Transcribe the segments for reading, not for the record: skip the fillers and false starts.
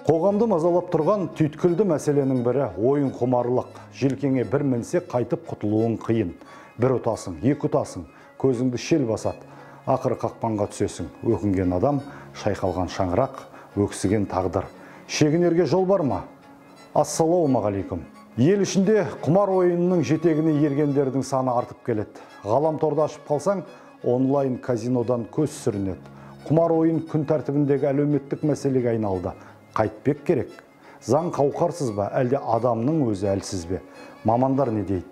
Қоғамды мазалап тұрған түйткілді мәселенің бірі ойын құмарлық. Желкеңе бір мінсе қайтып құтылуың қиын. Бір ұтасың, екі ұтасың, көзіңді шел басады. Ақыры қақпанға түсесің. Өкінген адам, шайқалған шаңырақ, өксіген тағдыр. Шегінерге жол бар ма? Ассалаумағалейкум. Ел ішінде құмар ойынының жетегіне ергендердің саны артып келеді. Ғаламторды ашып қалсаң, онлайн казинодан көз сүрінеді. Құмар ойын күн тәртібіндегі әлеуметтік мәселеге айналды. Қайтпек керек. Заң қауқарсыз ба, әлде адамның өзі әлсіз бе? Мамандар не дейді?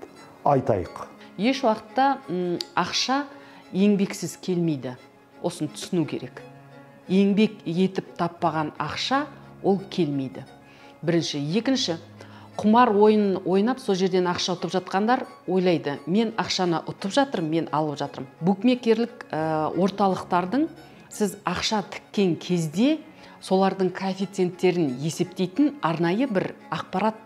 Айтайық. Еш уақытта ақша еңбексіз келмейді. Осын түсіну керек. Еңбек етіп таппаған ақша ол келмейді. Бірінші. Екінші, құмар ойын ойнап, сол жерден ақша ұтып жатқандар ойлайды. Мен ақшаны ұтып жатырмын, мен алып жатырмын. Букмекерлік орталықтардың сіз ақша тіккен кезде солардың коэффициенттерін есептейтін арнайы бір ақпарат,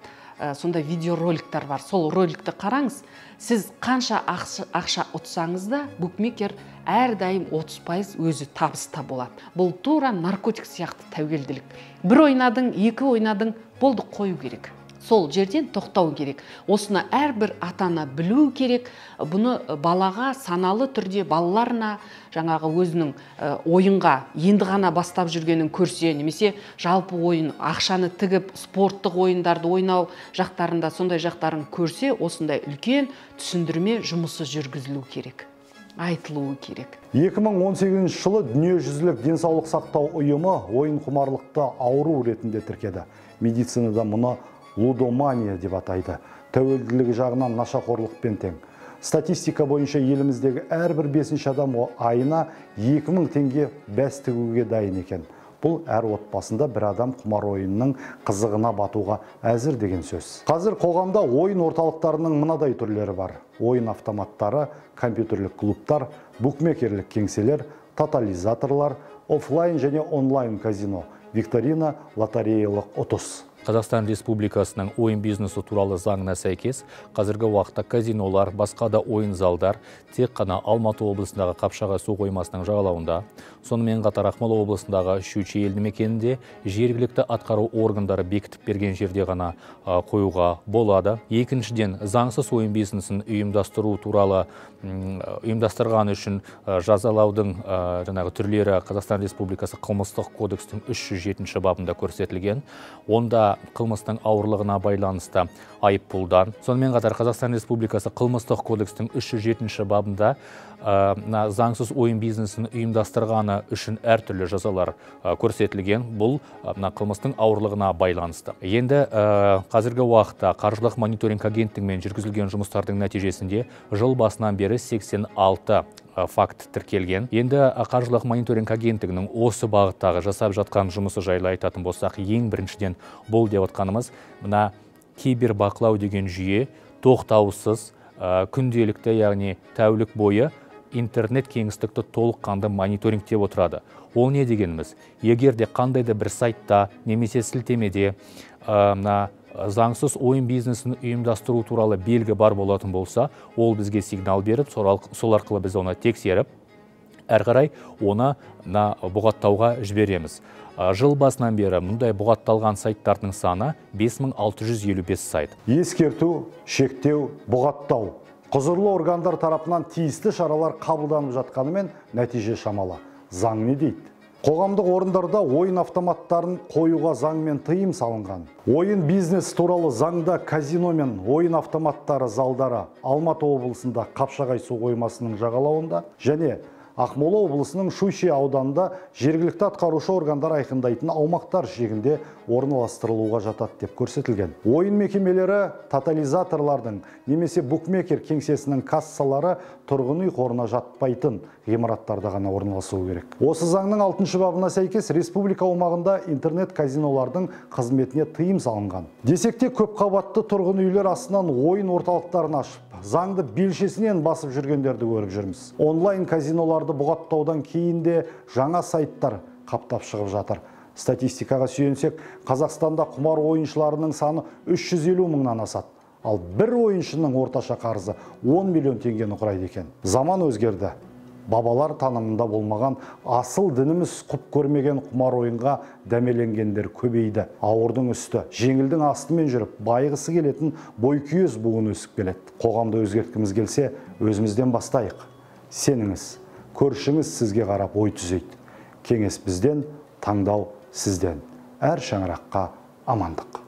сонда видеороликтер бар. Сол роликті қараңыз. Сіз қанша ақша ұтсаңыз да, букмекер әрдайым 30% өзі табыста болады. Бұл тура наркотик сияқты тәуелділік. Бір ойнадың, екі ойнадың, болды, қою керек. Сол жерден тоқтау керек. Осыны әрбір атана білу керек. Бұны балаға саналы түрде балаларына, жаңағы өзінің ойынға енді ғана бастап жүргенін көрсе, немесе жалпы ойын ақшаны тігіп спорттық ойындарды ойнау жақтарында сондай жақтарын көрсе, осындай үлкен түсіндірме жұмысы жүргізілу керек, айтылуы керек. 2018 жылы дүниежүзілік денсаулық сақтау ұйымы ойын құмарлықты ауру ретінде тіркеді. Медицинада мұны лудомания деп атайды. Тәуелділігі жағынан нашақорлықпен тең. Статистика бойынша еліміздегі әрбір 5-ші адам айына 2000 теңге бәс тігуге дайын екен. Бұл әр отбасында бір адам құмар ойынның қызығына батуға әзір деген сөз. Қазір қоғамда ойын орталықтарының мынадай түрлері бар. Ойын автоматтары, компьютерлік клубтар, букмекерлік кеңселер, тотализаторлар, офлайн және онлайн казино, викторина, лотереялық ұтыс. Қазақстан Республикасының ойын бизнесі туралы заңына сәйкес, қазіргі уақытта казинолар, басқа да ойын залдар тек қана Алматы облысындағы Қапшағай су қоймасының жағалауында, сонымен қатар Ақмола облысындағы Щучье елді мекенінде жергілікті атқару органдары бекітіп берген жерде ғана қоюға болады. Екіншіден, заңсыз ойын бизнесін ұйымдастырған үшін жазалаудың түрлері Қазақстан Республикасы қылмыстық кодекстің 307 бабында көрсетілген. Онда қылмыстың ауырлығына байланысты айыппұлдан. Сонымен қатар Қазақстан Республикасы қылмыстық кодекстің 307 бабында заңсыз ойын бизнесін ұйымдастырғаны үшін әртүрлі жазалар көрсетілген. Бұл қылмыстың ауырлығына байланысты. Енді қазіргі уақытта қаржылық мониторинг агенттігімен жүргізілген жұмыстардың нәтижесінде жыл басынан бері 86 факт тіркелген. Енді қаржылық мониторинг агенттігінің осы бағыттағы жасап жатқан жұмысы жайлы айтатын болсақ, ең біріншіден бұл деп отқанымыз, мына кибербақылау деген жүйе тоқтаусыз күнделікті, яғни тәулік бойы интернет кеңістікті толыққанды мониторингтеп отырады. Ол не дегеніміз? Егер де қандайда бір сайтта немесе сілтемеде заңсыз ойын бизнесін ұйымдастыру туралы белгі бар болатын болса, ол бізге сигнал беріп, сол арқылы біз оны тексеріп, әрі қарай оны бұғаттауға жібереміз. Жыл басынан бері мұндай бұғатталған сайттардың саны 5655 сайт. Ескерту, шектеу, бұғаттау. Құзырлы органдар тарапынан тиісті шаралар қабылданып жатқанымен нәтиже шамалы. Заң не дейді? Қоғамдық орындарда ойын автоматтарын қоюға заңмен тыйым салынған. Ойын бизнес туралы заңда казино мен ойын автоматтары залдары Алматы облысында Қапшағай су қоймасының жағалауында және Ақмола облысының Щучье ауданында жергілікті атқарушы органдар айқындайтын аумақтар шегінде орналастырылуға жатады деп көрсетілген. Ойын мекемелері тотализаторлардың немесе букмекер кеңсесінің кассалары тұрғын үй қорына жатпайтын ғимараттарда ғана орналасуы керек. Осы заңның 6 бабына сәйкес республика аумағында интернет казинолардың қызметіне тыйым салынған. Десек те көп қабатты тұрғын үйлер астынан ойын орталықтарын ашып, заңды белшесінен басып жүргендерді көріп жүрміз. Онлайн казиноларды бұғаттаудан кейін де жаңа сайттар қаптап шығып жатыр. Статистикаға сүйенсек, Қазақстанда құмар ойыншыларының саны 350 мыңнан асады. Ал бір ойыншының орташа қарызы 10 миллион теңгені құрайды екен. Заман өзгерді. бабалар танымында болмаған асыл дініміз құп көрмеген құмар ойынға дәмеленгендер көбейді. Ауырдың үсті, жеңілдің астымен жүріп, байғысы келетін бойкүйез буын өсіп келеді. Қоғамды өзгерткіміз келсе, өзімізден бастайық. Сеніңіз, көршіңіз сізге қарап ой түзейді. Кеңес бізден, таңдау сізден. Әр шаңыраққа амандық.